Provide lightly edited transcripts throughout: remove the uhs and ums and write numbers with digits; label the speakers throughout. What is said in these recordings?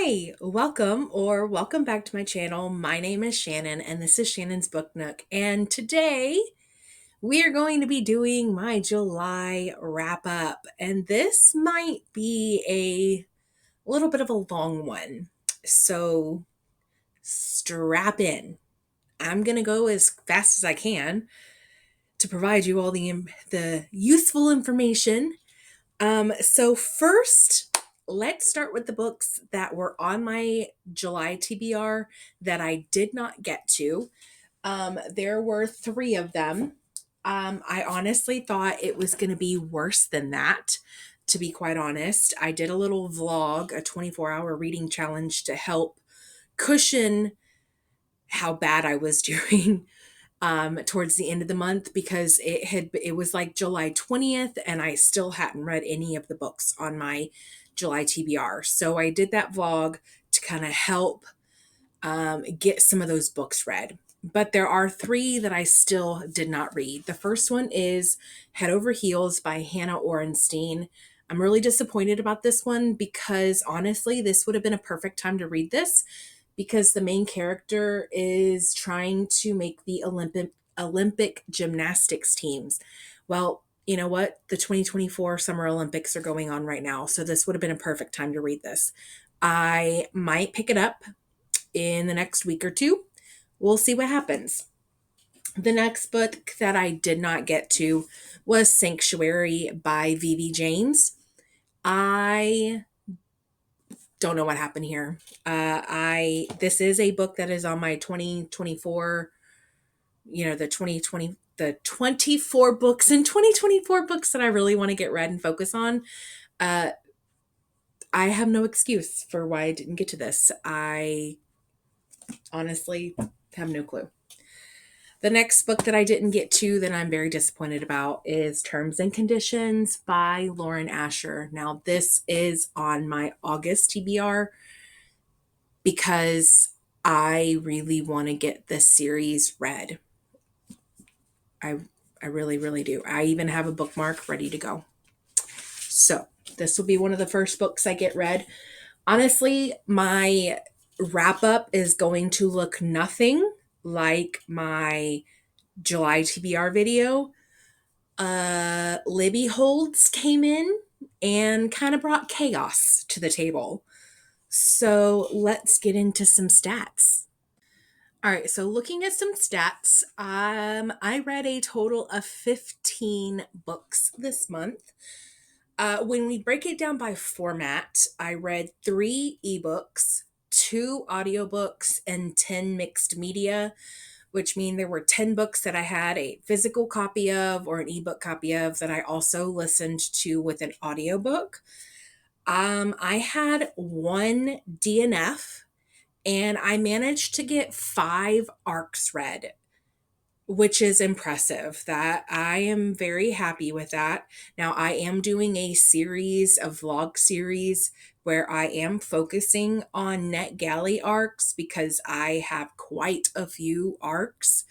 Speaker 1: Hi, welcome back to my channel. My name is Shannon and this is Shannon's Book Nook. And today we are going to be doing my July wrap up. And this might be a little bit of a long one. So strap in. I'm going to go as fast as I can to provide you all the useful information. So first, let's start with the books that were on my July TBR that I did not get to. There were three of them. I honestly thought it was going to be worse than that, to be quite honest. I did a little vlog, a 24-hour reading challenge to help cushion how bad I was doing towards the end of the month because it was like July 20th and I still hadn't read any of the books on my July TBR. So I did that vlog to kind of help get some of those books read. But there are three that I still did not read. The first one is Head Over Heels by Hannah Orenstein. I'm really disappointed about this one because honestly, this would have been a perfect time to read this because the main character is trying to make the Olympic gymnastics teams. Well, you know what? The 2024 Summer Olympics are going on right now, so this would have been a perfect time to read this. I might pick it up in the next week or two. We'll see what happens. The next book that I did not get to was Sanctuary by V.V. James. I don't know what happened here. This is a book that is on my 2024, the 24 books and 2024 books that I really want to get read and focus on. I have no excuse for why I didn't get to this. I honestly have no clue. The next book that I didn't get to that I'm very disappointed about is Terms and Conditions by Lauren Asher. Now, this is on my August TBR because I really want to get this series read. I really, really do. I even have a bookmark ready to go. So this will be one of the first books I get read. Honestly, my wrap up is going to look nothing like my July TBR video. Libby Holds came in and kind of brought chaos to the table. So let's get into some stats. All right, so looking at some stats, I read a total of 15 books this month. When we break it down by format, I read 3 ebooks, 2 audiobooks, and 10 mixed media, which mean there were 10 books that I had a physical copy of or an ebook copy of that I also listened to with an audiobook. I had 1 DNF and I managed to get 5 arcs read, which is impressive. That I am very happy with that. Now I am doing a vlog series where I am focusing on NetGalley arcs because I have quite a few arcs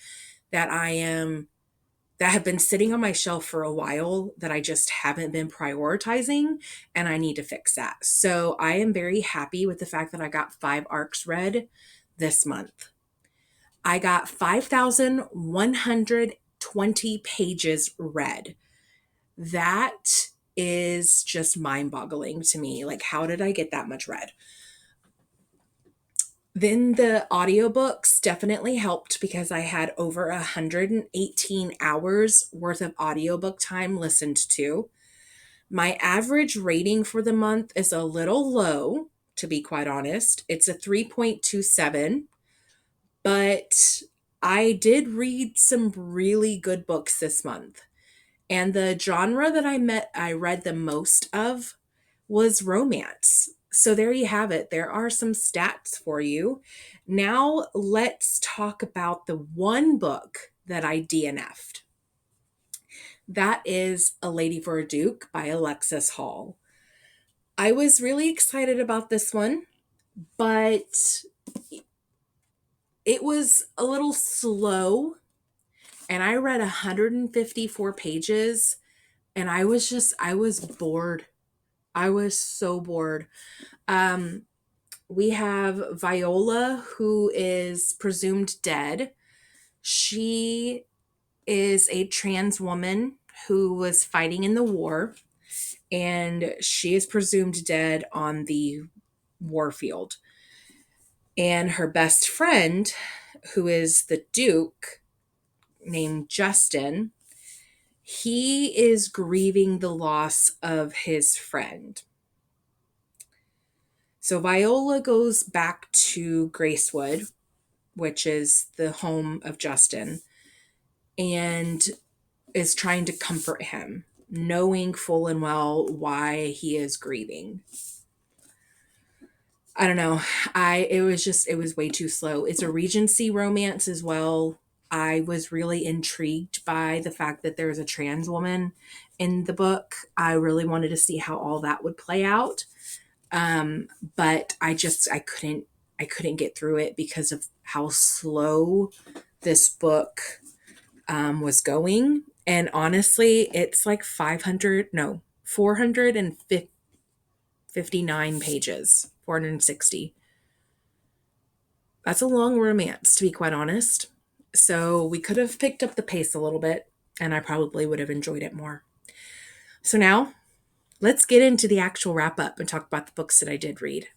Speaker 1: that have been sitting on my shelf for a while that I just haven't been prioritizing, and I need to fix that. So I am very happy with the fact that I got 5 arcs read this month. I got 5,120 pages read. That is just mind-boggling to me. Like, how did I get that much read? Then the audiobooks definitely helped because I had over 118 hours worth of audiobook time listened to. My average rating for the month is a little low, to be quite honest. It's a 3.27, but I did read some really good books this month. And the genre that I read the most of was romance. So there you have it. There are some stats for you. Now let's talk about the one book that I DNF'd. That is A Lady for a Duke by Alexis Hall. I was really excited about this one, but it was a little slow, and I read 154 pages, and I was bored. I was so bored. we have Viola, who is presumed dead. She is a trans woman who was fighting in the war, and she is presumed dead on the war field. And her best friend, who is the Duke, named Justin, he is grieving the loss of his friend. So Viola goes back to Gracewood, which is the home of Justin, and is trying to comfort him, knowing full and well why he is grieving. I don't know. It was way too slow. It's a Regency romance as well. I was really intrigued by the fact that there's a trans woman in the book. I really wanted to see how all that would play out. But I couldn't get through it because of how slow this book was going. And honestly, it's like 459 pages, 460. That's a long romance, to be quite honest. So we could have picked up the pace a little bit, and I probably would have enjoyed it more. So now let's get into the actual wrap up and talk about the books that I did read.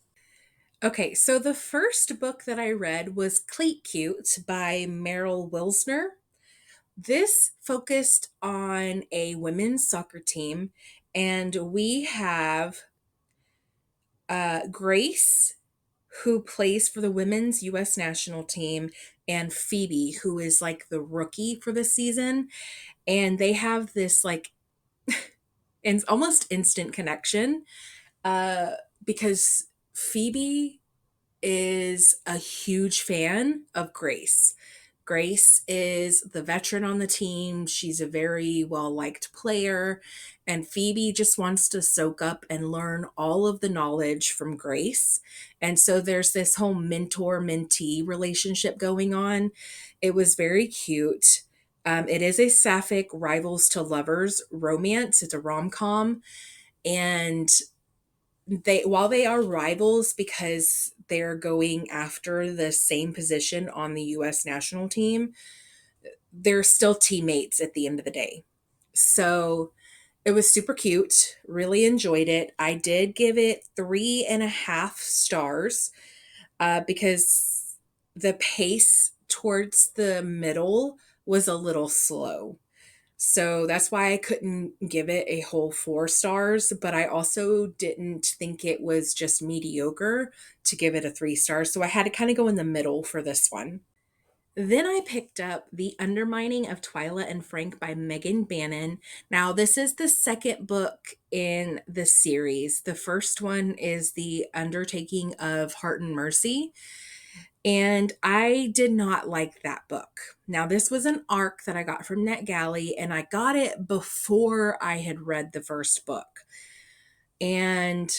Speaker 1: Okay, so the first book that I read was Cleat Cute by Meryl Wilsner. This focused on a women's soccer team, and we have Grace, who plays for the women's U.S. national team, and Phoebe, who is like the rookie for the season. And they have this like almost instant connection uh, because Phoebe is a huge fan of Grace. Grace is the veteran on the team. She's a very well liked player. And Phoebe just wants to soak up and learn all of the knowledge from Grace. And so there's this whole mentor mentee relationship going on. It was very cute. It is a sapphic rivals to lovers romance. It's a rom com. And while they are rivals because they're going after the same position on the US national team, they're still teammates at the end of the day. So it was super cute. Really enjoyed it. I did give it 3.5 stars because the pace towards the middle was a little slow. So that's why I couldn't give it a whole 4 stars, but I also didn't think it was just mediocre to give it a 3 stars. So I had to kind of go in the middle for this one. Then I picked up The Undermining of Twyla and Frank by Megan Bannon. Now, this is the second book in the series. The first one is The Undertaking of Heart and Mercy. And I did not like that book. Now, this was an ARC that I got from NetGalley, and I got it before I had read the first book. And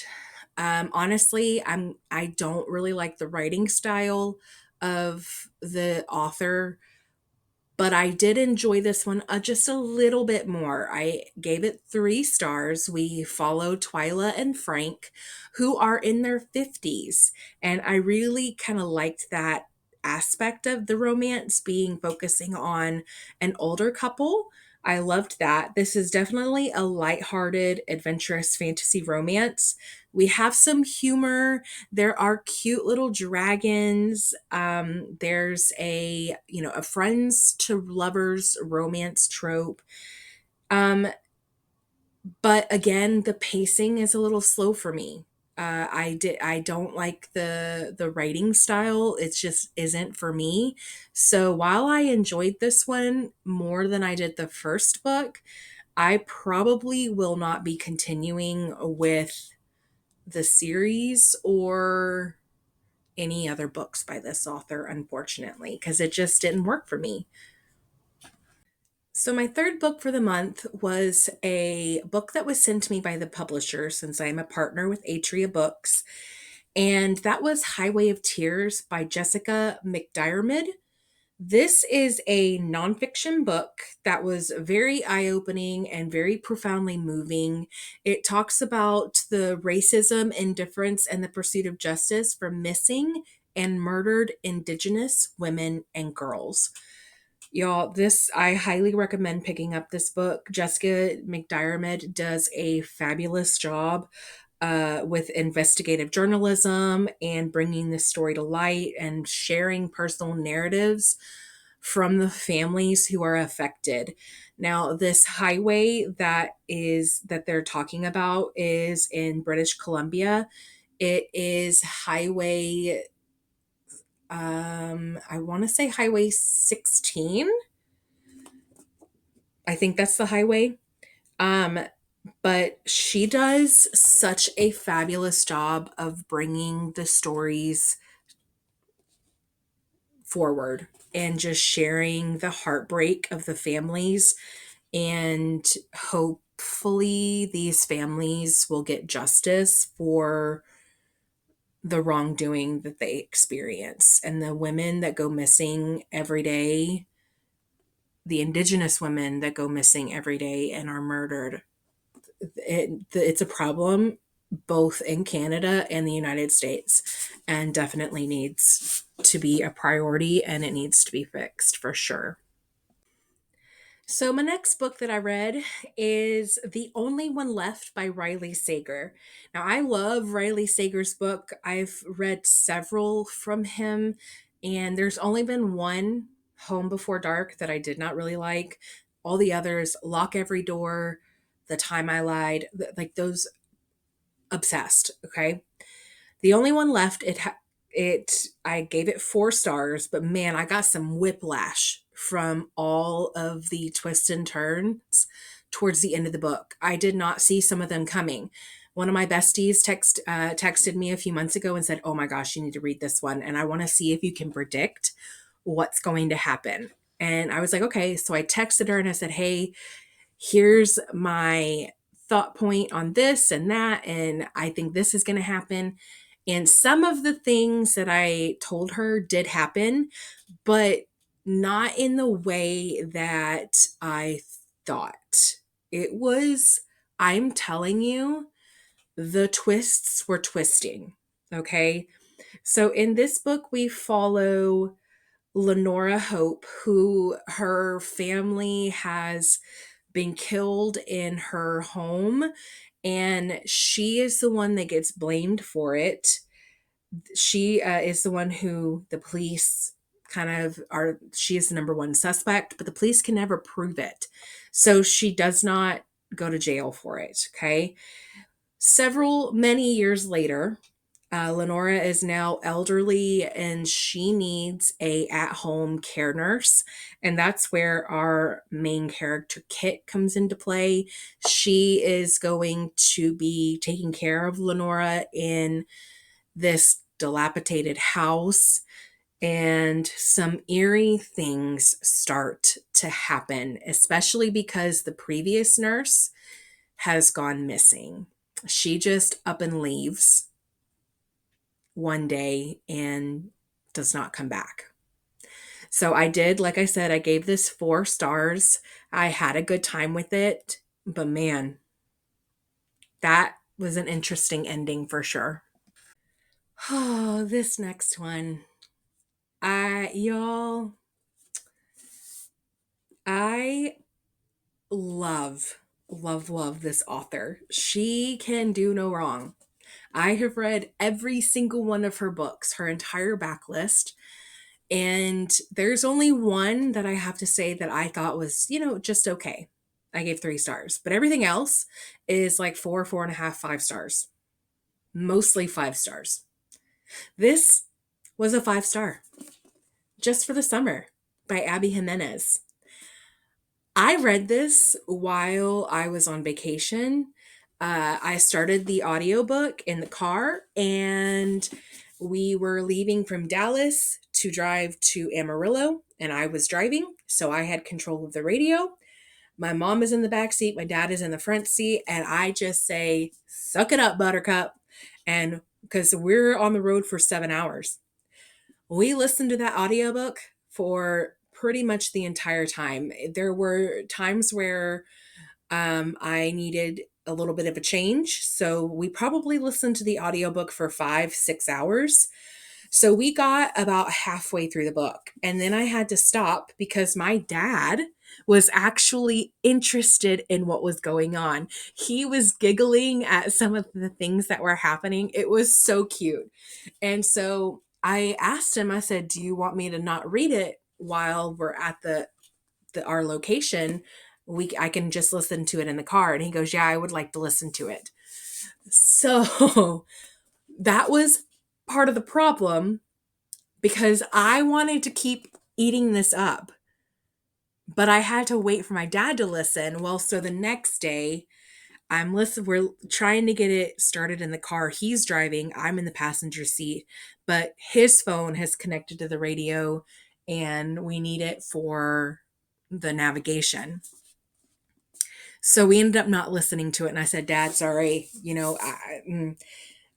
Speaker 1: honestly, I don't really like the writing style of the author, but I did enjoy this one just a little bit more. I gave it 3 stars. We follow Twyla and Frank, who are in their 50s. And I really kind of liked that aspect of the romance being focusing on an older couple. I loved that. This is definitely a lighthearted, adventurous fantasy romance. We have some humor. There are cute little dragons. There's a friends to lovers romance trope. But again, the pacing is a little slow for me. I don't like the writing style. It just isn't for me. So while I enjoyed this one more than I did the first book, I probably will not be continuing with the series or any other books by this author, unfortunately, because it just didn't work for me. So, my third book for the month was a book that was sent to me by the publisher since I'm a partner with Atria Books, and that was Highway of Tears by Jessica McDiarmid. This is a nonfiction book that was very eye opening and very profoundly moving. It talks about the racism, indifference, and the pursuit of justice for missing and murdered Indigenous women and girls. Y'all, this I highly recommend picking up this book. Jessica McDiarmid does a fabulous job with investigative journalism and bringing this story to light and sharing personal narratives from the families who are affected. Now, this highway that they're talking about is in British Columbia. It is highway I want to say highway 16. I think that's the highway. Um but she does such a fabulous job of bringing the stories forward and just sharing the heartbreak of the families, and hopefully these families will get justice for the wrongdoing that they experience. And the women that go missing every day, the Indigenous women that go missing every day and are murdered, it's a problem both in Canada and the United States, and definitely needs to be a priority, and it needs to be fixed for sure. So, my next book that I read is The Only One Left by Riley Sager. Now, I love Riley Sager's book. I've read several from him, and there's only been one, Home Before Dark, that I did not really like. All the others, Lock Every Door, The Time I Lied, like those, obsessed. Okay. The only one left, I gave it 4 stars, but man, I got some whiplash from all of the twists and turns towards the end of the book. I did not see some of them coming. One of my besties texted me a few months ago and said, "Oh my gosh, you need to read this one, and I want to see if you can predict what's going to happen." And I was like, "Okay." So I texted her and I said, "Hey, here's my thought point on this and that, and I think this is going to happen." And some of the things that I told her did happen, but not in the way that I thought. It was, I'm telling you, the twists were twisting. Okay. So in this book, we follow Lenora Hope, who her family has been killed in her home, and she is the one that gets blamed for it. She is the one who the police kind of are, she is the number one suspect, but the police can never prove it. So she does not go to jail for it. Okay. Many years later, Lenora is now elderly and she needs a at-home care nurse, and that's where our main character Kit comes into play. She is going to be taking care of Lenora in this dilapidated house, and some eerie things start to happen, especially because the previous nurse has gone missing. She just up and leaves one day and does not come back. So I did, like I said, I gave this 4 stars. I had a good time with it, but man, that was an interesting ending for sure. Oh, this next one. Y'all, I love, love this author. She can do no wrong. I have read every single one of her books, her entire backlist. And there's only one that I have to say that I thought was, just okay. I gave 3 stars, but everything else is like 4.5, 5 stars, mostly 5 stars. This was a 5 star, Just for the Summer by Abby Jimenez. I read this while I was on vacation. I started the audiobook in the car, and we were leaving from Dallas to drive to Amarillo, and I was driving, so I had control of the radio. My mom is in the back seat, my dad is in the front seat, and I just say, "Suck it up, Buttercup." And because we're on the road for 7 hours, we listened to that audiobook for pretty much the entire time. There were times where I needed a little bit of a change. So we probably listened to the audiobook for 5, 6 hours. So we got about halfway through the book, and then I had to stop because my dad was actually interested in what was going on. He was giggling at some of the things that were happening. It was so cute. And so I asked him, I said, "Do you want me to not read it while we're at our location? I can just listen to it in the car." And he goes, "Yeah, I would like to listen to it." So that was part of the problem because I wanted to keep eating this up, but I had to wait for my dad to listen. Well, so the next day we're trying to get it started in the car. He's driving, I'm in the passenger seat, but his phone has connected to the radio and we need it for the navigation. So we ended up not listening to it. And I said, "Dad, sorry,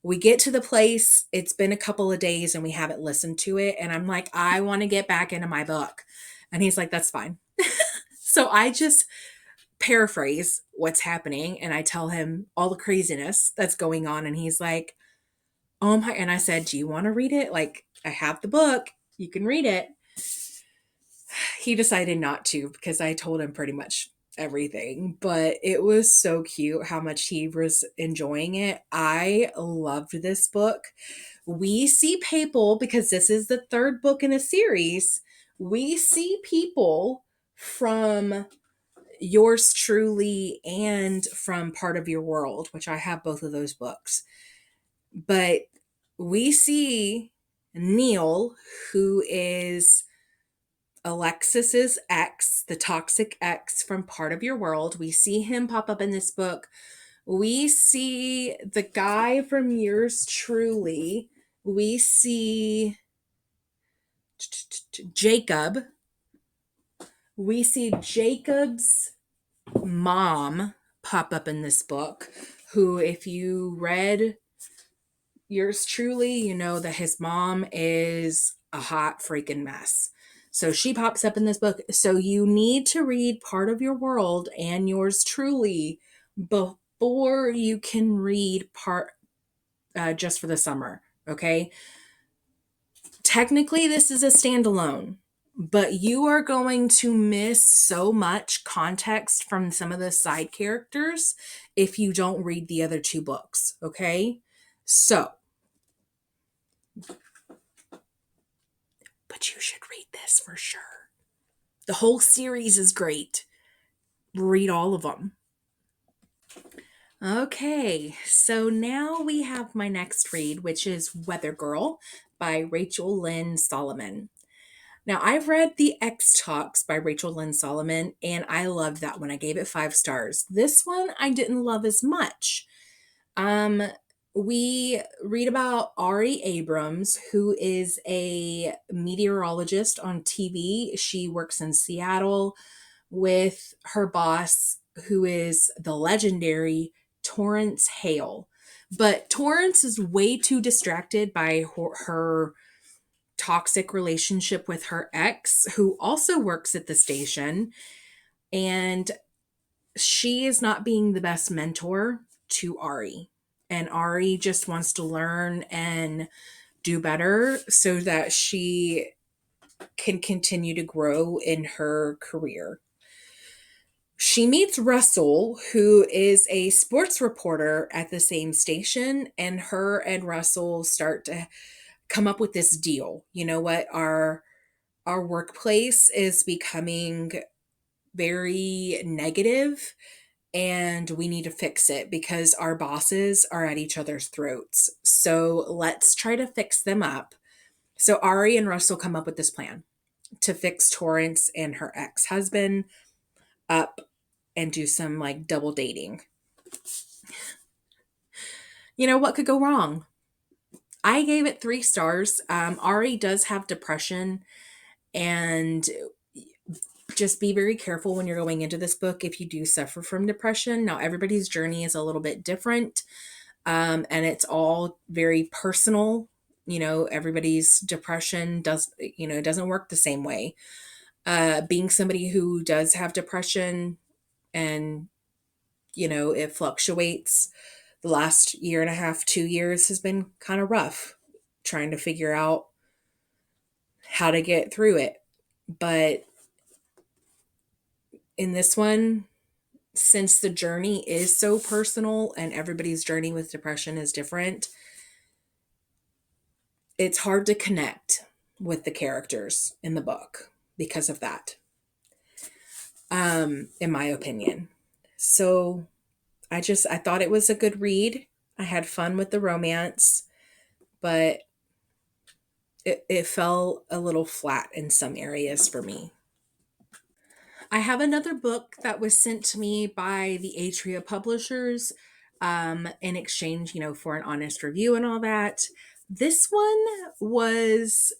Speaker 1: we get to the place. It's been a couple of days and we haven't listened to it." And I'm like, "I want to get back into my book." And he's like, "That's fine." So I just paraphrase what's happening and I tell him all the craziness that's going on. And he's like, "Oh my," and I said, "Do you want to read it? Like, I have the book. You can read it." He decided not to because I told him pretty much everything, but it was so cute how much he was enjoying it. I loved this book. We see people, because this is the third book in a series, we see people from Yours Truly and from Part of Your World, which I have both of those books. But we see Neil, who is Alexis's ex, the toxic ex from Part of Your World. We see him pop up in this book. We see the guy from Yours Truly. We see Jacob. We see Jacob's mom pop up in this book, who, if you read Yours Truly, you know that his mom is a hot freaking mess. So she pops up in this book. So you need to read Part of Your World and Yours Truly before you can read Just for the Summer. Okay. Technically, this is a standalone, but you are going to miss so much context from some of the side characters if you don't read the other two books. Okay. So, but you should read this for sure. The whole series is great. Read all of them. Okay, so now we have my next read, which is Weather Girl by Rachel Lynn Solomon. Now, I've read The X Talks by Rachel Lynn Solomon, and I loved that one. I gave it 5 stars. This one I didn't love as much. We read about Ari Abrams, who is a meteorologist on TV. She works in Seattle with her boss, who is the legendary Torrance Hale. But Torrance is way too distracted by her toxic relationship with her ex, who also works at the station. And she is not being the best mentor to Ari. And Ari just wants to learn and do better so that she can continue to grow in her career. She meets Russell, who is a sports reporter at the same station, and her and Russell start to come up with this deal. You know what? Our workplace is becoming very negative and we need to fix it because our bosses are at each other's throats. So let's try to fix them up. So Ari and Russell come up with this plan to fix Torrance and her ex-husband up and do some like double dating. You know, what could go wrong? I gave it 3 stars. Ari does have depression, and just be very careful when you're going into this book if you do suffer from depression. Now, everybody's journey is a little bit different, and it's all very personal. everybody's depression doesn't work the same way. Being somebody who does have depression, and it fluctuates, the last year and a half, 2 years has been kind of rough trying to figure out how to get through it. But in this one, since the journey is so personal and everybody's journey with depression is different, it's hard to connect with the characters in the book because of that, in my opinion. So I thought it was a good read. I had fun with the romance, but it fell a little flat in some areas for me. I have another book that was sent to me by the Atria publishers, in exchange, for an honest review and all that. This one was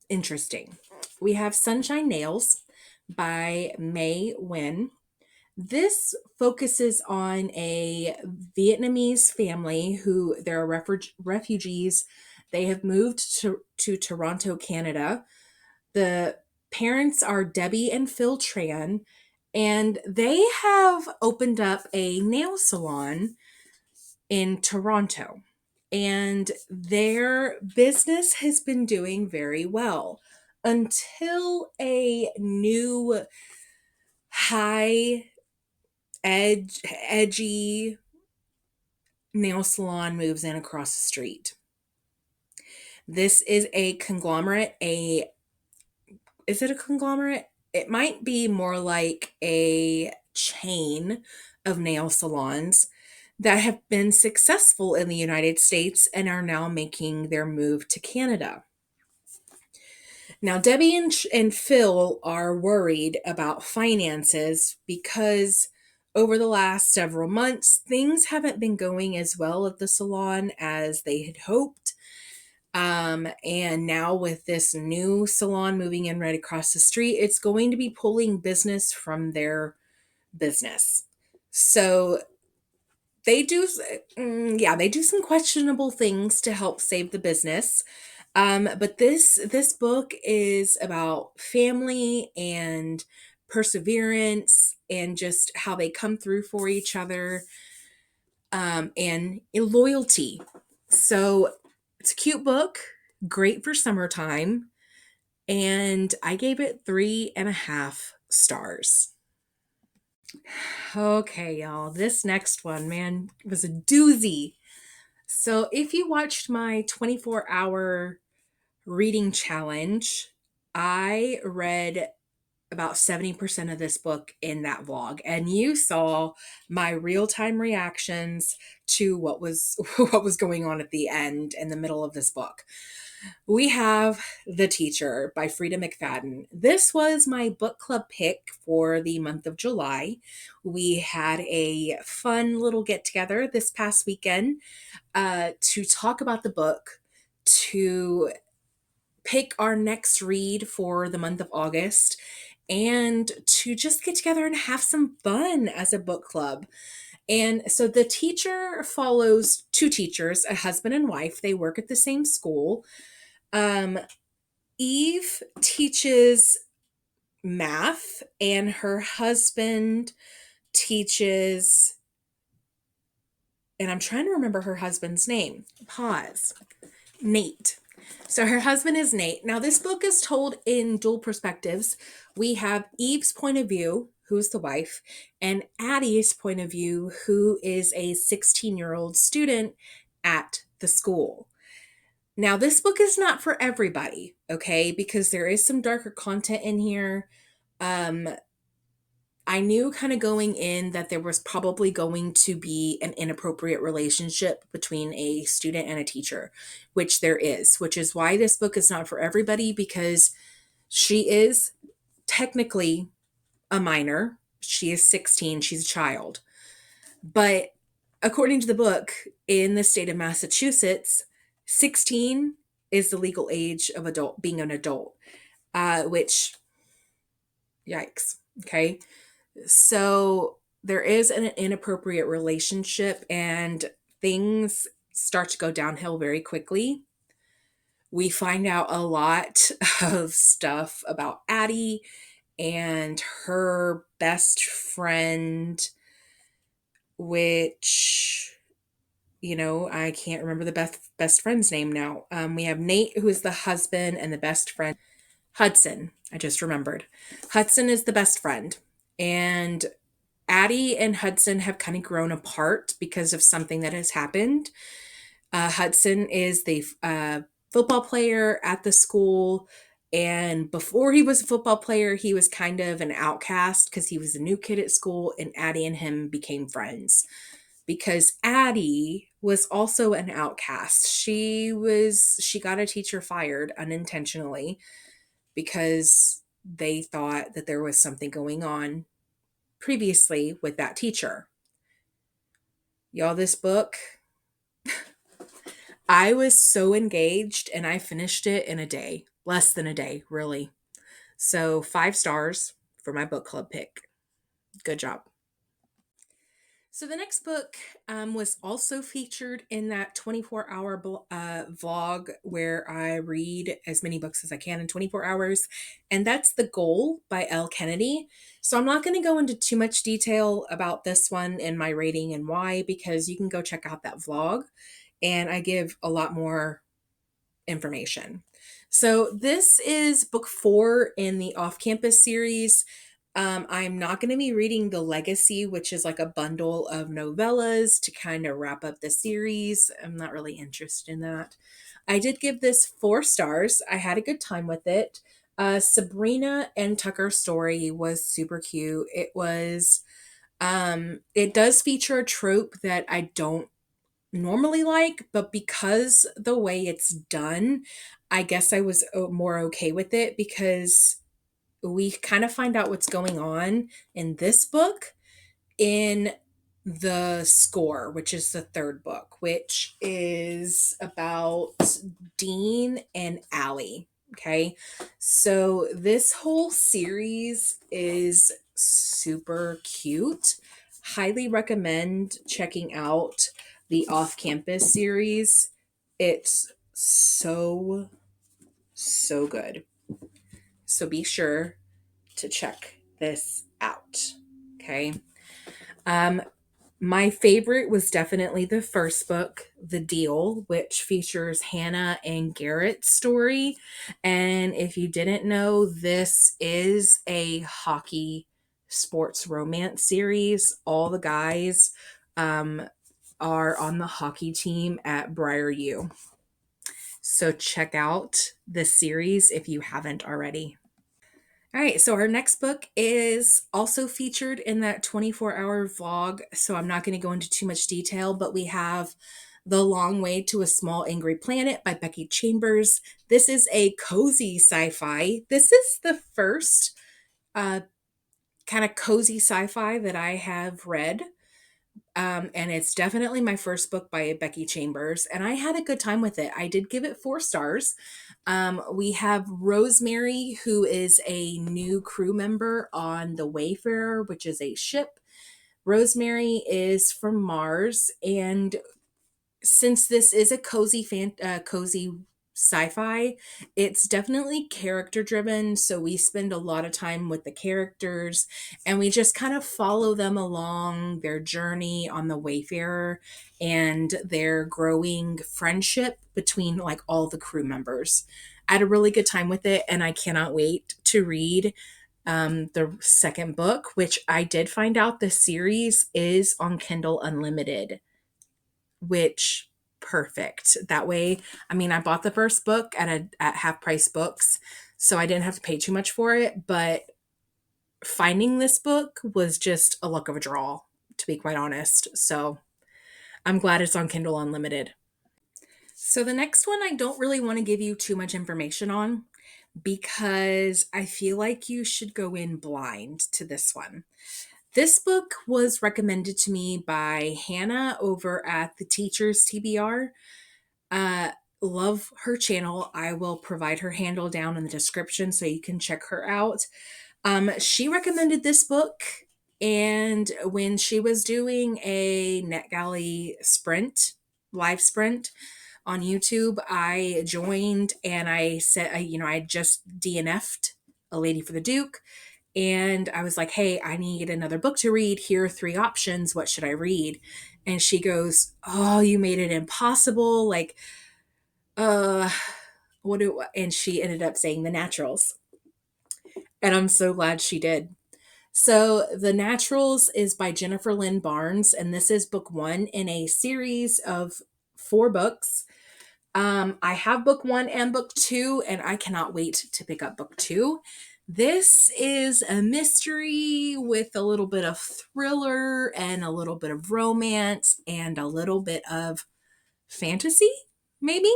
Speaker 1: interesting. We have Sunshine Nails by May Nguyen. This focuses on a Vietnamese family who they're refugees. They have moved to Toronto, Canada. The parents are Debbie and Phil Tran, and they have opened up a nail salon in Toronto. And their business has been doing very well until a new high edgy nail salon moves in across the street. This is a conglomerate. Is it a conglomerate? It might be more like a chain of nail salons that have been successful in the United States and are now making their move to Canada. Now, Debbie and Phil are worried about finances because over the last several months, things haven't been going as well at the salon as they had hoped. And now with this new salon moving in right across the street, it's going to be pulling business from their business. So they do some questionable things to help save the business. But this book is about family and perseverance and just how they come through for each other, and loyalty. So it's a cute book, great for summertime, and I gave it 3.5 stars. Okay, y'all, this next one, man, was a doozy. So if you watched my 24-hour reading challenge, I read about 70% of this book in that vlog, and you saw my real-time reactions to what was what was going on at the end in the middle of this book. We have The Teacher by Frida McFadden. This was my book club pick for the month of July. We had a fun little get together this past weekend to talk about the book, to pick our next read for the month of August, and to just get together and have some fun as a book club. And so The Teacher follows two teachers, a husband and wife. They work at the same school. Eve teaches math, and her husband teaches, and I'm trying to remember her husband's name. Pause. Nate. So her husband is Nate. Now, this book is told in dual perspectives. We have Eve's point of view, who's the wife, and Addie's point of view, who is a 16-year-old student at the school. Now, this book is not for everybody, okay, because there is some darker content in here. I knew kind of going in that there was probably going to be an inappropriate relationship between a student and a teacher, which there is, which is why this book is not for everybody, because she is technically a minor. She is 16. She's a child. But according to the book, in the state of Massachusetts, 16 is the legal age of being an adult, which, yikes. Okay. So there is an inappropriate relationship, and things start to go downhill very quickly. We find out a lot of stuff about Addie and her best friend, which, I can't remember the best friend's name now. We have Nate, who is the husband, and the best friend, Hudson. I just remembered. Hudson is the best friend. And Addie and Hudson have kind of grown apart because of something that has happened. Hudson is the football player at the school. And before he was a football player, he was kind of an outcast because he was a new kid at school, and Addie and him became friends because Addie was also an outcast. She got a teacher fired unintentionally because they thought that there was something going on previously with that teacher. Y'all, this book, I was so engaged and I finished it in a day. Less than a day, really. So 5 stars for my book club pick. Good job. So the next book was also featured in that 24-hour vlog where I read as many books as I can in 24 hours. And that's The Goal by Elle Kennedy. So I'm not going to go into too much detail about this one and my rating and why, because you can go check out that vlog. And I give a lot more information. So this is book 4 in the off-campus series. I'm not going to be reading The Legacy, which is like a bundle of novellas to kind of wrap up the series. I'm not really interested in that. I did give this 4 stars. I had a good time with it. Sabrina and Tucker's story was super cute. It does feature a trope that I don't normally like, but because the way it's done, I guess I was more okay with it because we kind of find out what's going on in this book in the score, which is the 3rd book, which is about Dean and Allie. Okay. So this whole series is super cute. Highly recommend checking out the off campus series. It's so, so good. So be sure to check this out. Okay. My favorite was definitely the first book, The Deal, which features Hannah and Garrett's story. And if you didn't know, this is a hockey sports romance series. All the guys are on the hockey team at Briar U. So check out this series if you haven't already. All right, so our next book is also featured in that 24-hour vlog, so I'm not going to go into too much detail, but we have The Long Way to a Small Angry Planet by Becky Chambers. This is a cozy sci-fi. This is the first kind of cozy sci-fi that I have read. And it's definitely my first book by Becky Chambers, and I had a good time with it. I did give it 4 stars. We have Rosemary, who is a new crew member on the Wayfarer, which is a ship. Rosemary is from Mars, and since this is a cozy sci-fi, it's definitely character driven, so we spend a lot of time with the characters and we just kind of follow them along their journey on the Wayfarer and their growing friendship between like all the crew members. I had a really good time with it, and I cannot wait to read the second book, which I did find out the series is on Kindle Unlimited, which perfect. That way, I mean, I bought the first book at half price books, so I didn't have to pay too much for it, but finding this book was just a luck of a draw, to be quite honest. So I'm glad it's on Kindle Unlimited. So the next one I don't really want to give you too much information on because I feel like you should go in blind to this one. This book was recommended to me by Hannah over at the Teachers TBR. Love her channel. I will provide her handle down in the description so you can check her out. She recommended this book, and when she was doing a NetGalley sprint live sprint on YouTube. I joined and I said, I just DNF'd A Lady for the Duke. And I was like, hey, I need another book to read. Here are 3 options. What should I read? And she goes, oh, you made it impossible. Like, uh, and she ended up saying The Naturals. And I'm so glad she did. So, The Naturals is by Jennifer Lynn Barnes, and this is book 1 in a series of 4 books. I have book 1 and book 2, and I cannot wait to pick up book 2. This is a mystery with a little bit of thriller and a little bit of romance and a little bit of fantasy, maybe.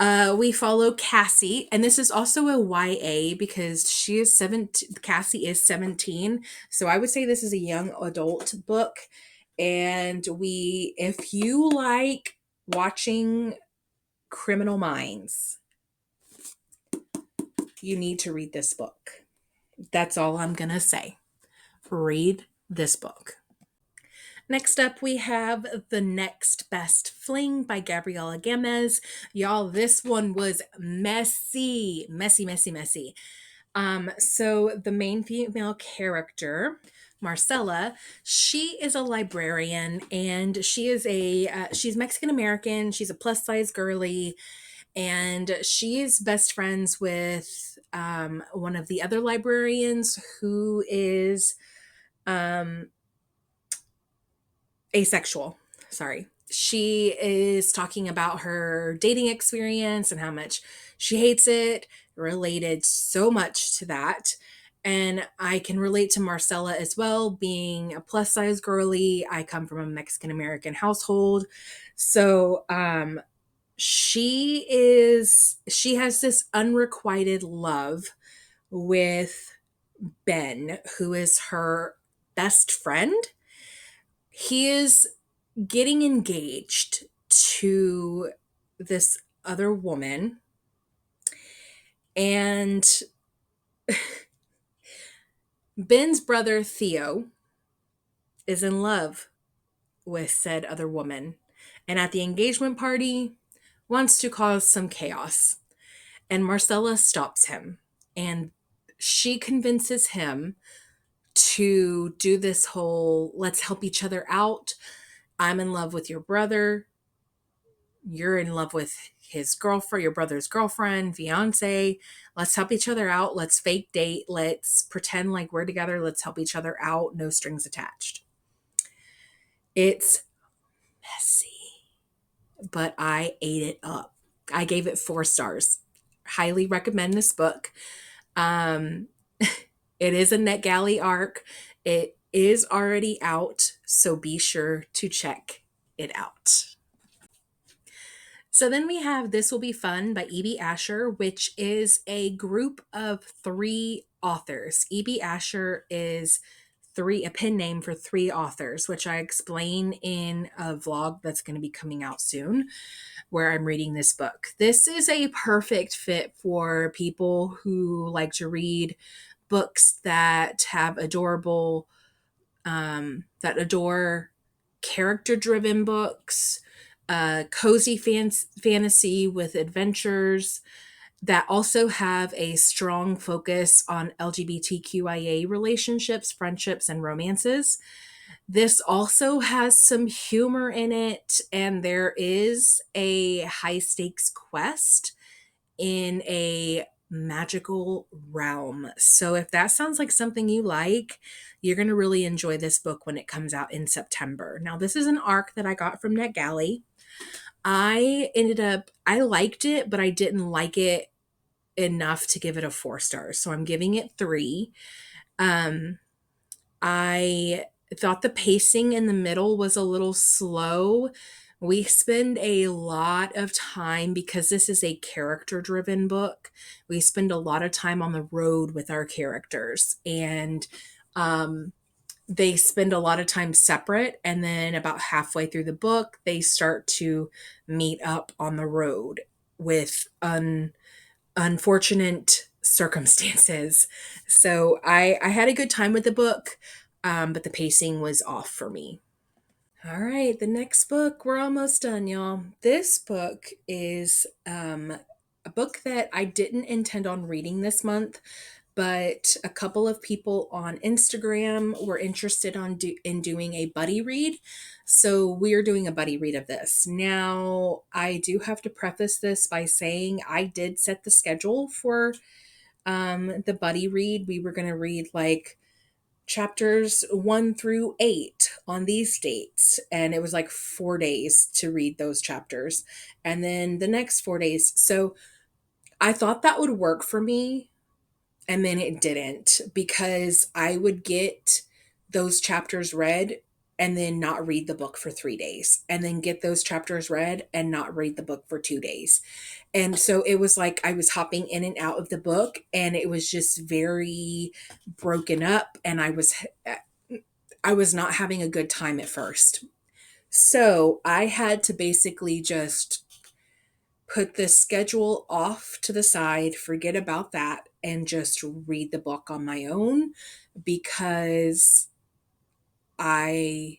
Speaker 1: We follow Cassie, and this is also a YA because she is 17. Cassie is 17, so I would say this is a young adult book. And if you like watching Criminal Minds, you need to read this book. That's all I'm gonna say. Read this book. Next up, we have The Next Best Fling by Gabriela Gamez. Y'all, this one was messy. So the main female character, Marcella, she is a librarian, and she's Mexican American. She's a plus size girly, and she is best friends with one of the other librarians who is asexual. Sorry. She is talking about her dating experience and how much she hates it, related so much to that. And I can relate to Marcella as well, being a plus size girly. I come from a Mexican American household. So she has this unrequited love with Ben, who is her best friend. He is getting engaged to this other woman, and Ben's brother Theo is in love with said other woman, and at the engagement party wants to cause some chaos. And Marcella stops him, and she convinces him to do this whole let's help each other out. I'm in love with your brother. You're in love with his girlfriend, your brother's girlfriend, fiance. Let's help each other out. Let's fake date. Let's pretend like we're together. Let's help each other out. No strings attached. It's messy, but I ate it up. I gave it 4 stars. Highly recommend this book. It is a NetGalley arc. It is already out, so be sure to check it out. So then we have This Will Be Fun by E.B. Asher, which is a group of 3 authors. E.B. Asher is a pen name for 3 authors, which I explain in a vlog that's going to be coming out soon, where I'm reading this book. This is a perfect fit for people who like to read books that have adore character-driven books, cozy fantasy with adventures that also have a strong focus on LGBTQIA relationships, friendships, and romances. This also has some humor in it, and there is a high-stakes quest in a magical realm. So if that sounds like something you like, you're going to really enjoy this book when it comes out in September. Now, this is an arc that I got from NetGalley. I liked it, but I didn't like it enough to give it a 4 stars. So I'm giving it 3. I thought the pacing in the middle was a little slow. We spend a lot of time, because this is a character-driven book, we spend a lot of time on the road with our characters, and they spend a lot of time separate, and then about halfway through the book, they start to meet up on the road with unfortunate circumstances. So I had a good time with the book, but the pacing was off for me. All right, the next book, we're almost done, y'all. This book is a book that I didn't intend on reading this month, but a couple of people on Instagram were interested in doing a buddy read. So we're doing a buddy read of this. Now, I do have to preface this by saying I did set the schedule for the buddy read. We were going to read like chapters 1 through 8 on these dates, and it was like 4 days to read those chapters, and then the next 4 days. So I thought that would work for me, and then it didn't, because I would get those chapters read and then not read the book for 3 days, and then get those chapters read and not read the book for 2 days. And so it was like I was hopping in and out of the book, and it was just very broken up, and I was not having a good time at first. So I had to basically just put the schedule off to the side, forget about that, and just read the book on my own, because I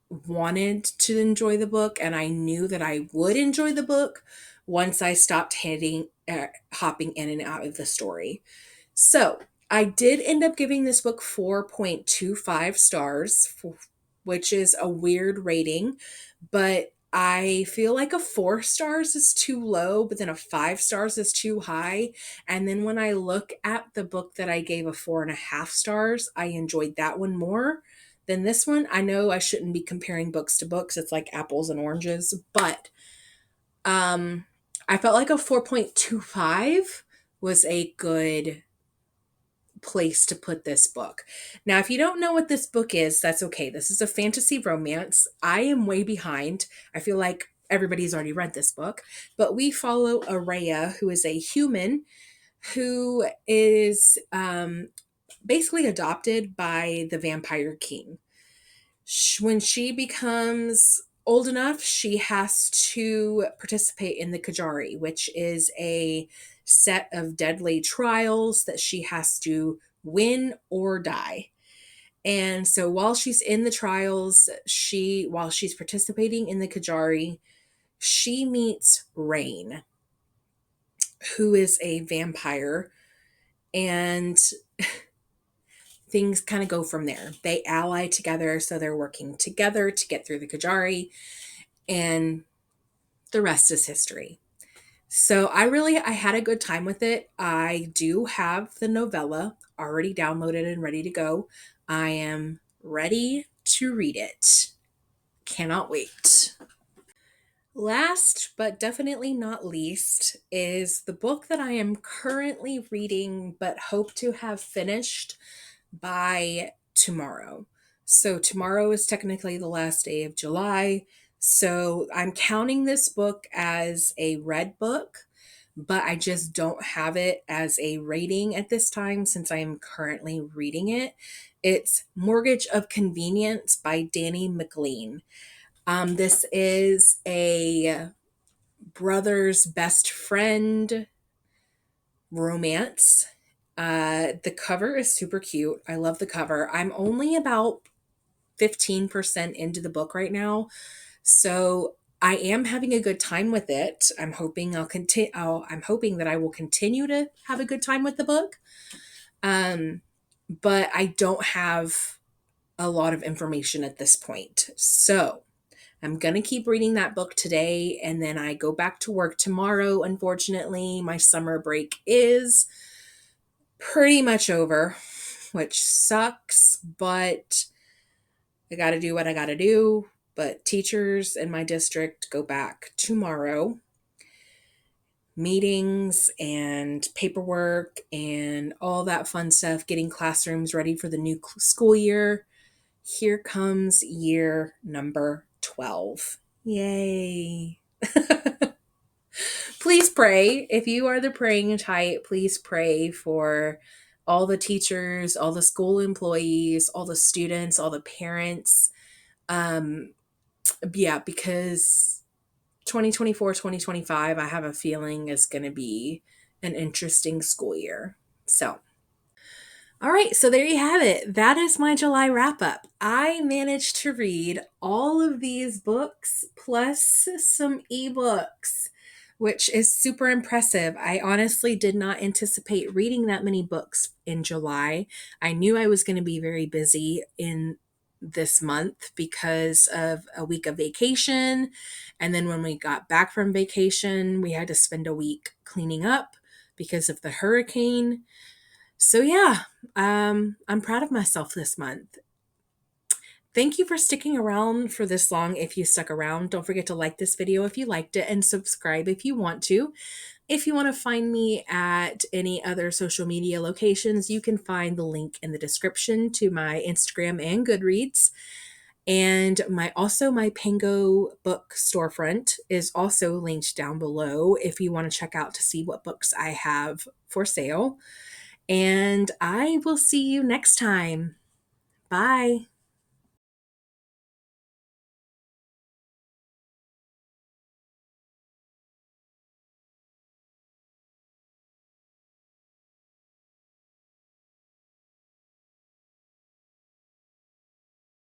Speaker 1: wanted to enjoy the book, and I knew that I would enjoy the book once I stopped hopping in and out of the story. So I did end up giving this book 4.25 stars, which is a weird rating, but I feel like a 4 stars is too low, but then a 5 stars is too high. And then when I look at the book that I gave a 4.5 stars, I enjoyed that one more than this one. I know I shouldn't be comparing books to books. It's like apples and oranges, but I felt like a 4.25 was a good place to put this book. Now, if you don't know what this book is, that's okay. This is a fantasy romance. I am way behind. I feel like everybody's already read this book, but we follow Araya, who is a human who is basically adopted by the Vampire King. When she becomes old enough, she has to participate in the Kajari, which is a set of deadly trials that she has to win or die. And so while she's in the trials, while she's participating in the Kajari, she meets Rain, who is a vampire, and things kind of go from there. They ally together, so they're working together to get through the Kajari, and the rest is history. So I had a good time with it. I do have the novella already downloaded and ready to go. I am ready to read it. Cannot wait. Last but definitely not least is the book that I am currently reading but hope to have finished by tomorrow. So tomorrow is technically the last day of July. So I'm counting this book as a read book, but I just don't have it as a rating at this time since I am currently reading it. It's Mortgage of Convenience by Danny McLean. This is a brother's best friend romance. The cover is super cute. I love the cover. I'm only about 15% into the book right now, so I am having a good time with it. I'm hoping I'll continue. I'm hoping that I will continue to have a good time with the book. But I don't have a lot of information at this point, so I'm going to keep reading that book today, and then I go back to work tomorrow. Unfortunately, my summer break is pretty much over, which sucks, but I got to do what I got to do. But teachers in my district go back tomorrow. Meetings and paperwork and all that fun stuff, getting classrooms ready for the new school year. Here comes year number 12. Yay. Please pray. If you are the praying type, please pray for all the teachers, all the school employees, all the students, all the parents. Yeah, because 2024, 2025, I have a feeling is going to be an interesting school year. So, All right, so there you have it. That is my July wrap up. I managed to read all of these books plus some ebooks, which is super impressive. I honestly did not anticipate reading that many books in July. I knew I was going to be very busy in this month because of a week of vacation. And then when we got back from vacation, we had to spend a week cleaning up because of the hurricane. So yeah, I'm proud of myself this month. Thank you for sticking around for this long. If you stuck around, don't forget to like this video if you liked it and subscribe if you want to. If you want to find me at any other social media locations, you can find the link in the description to my Instagram and Goodreads. And my Pango book storefront is also linked down below if you want to check out to see what books I have for sale. And I will see you next time. Bye.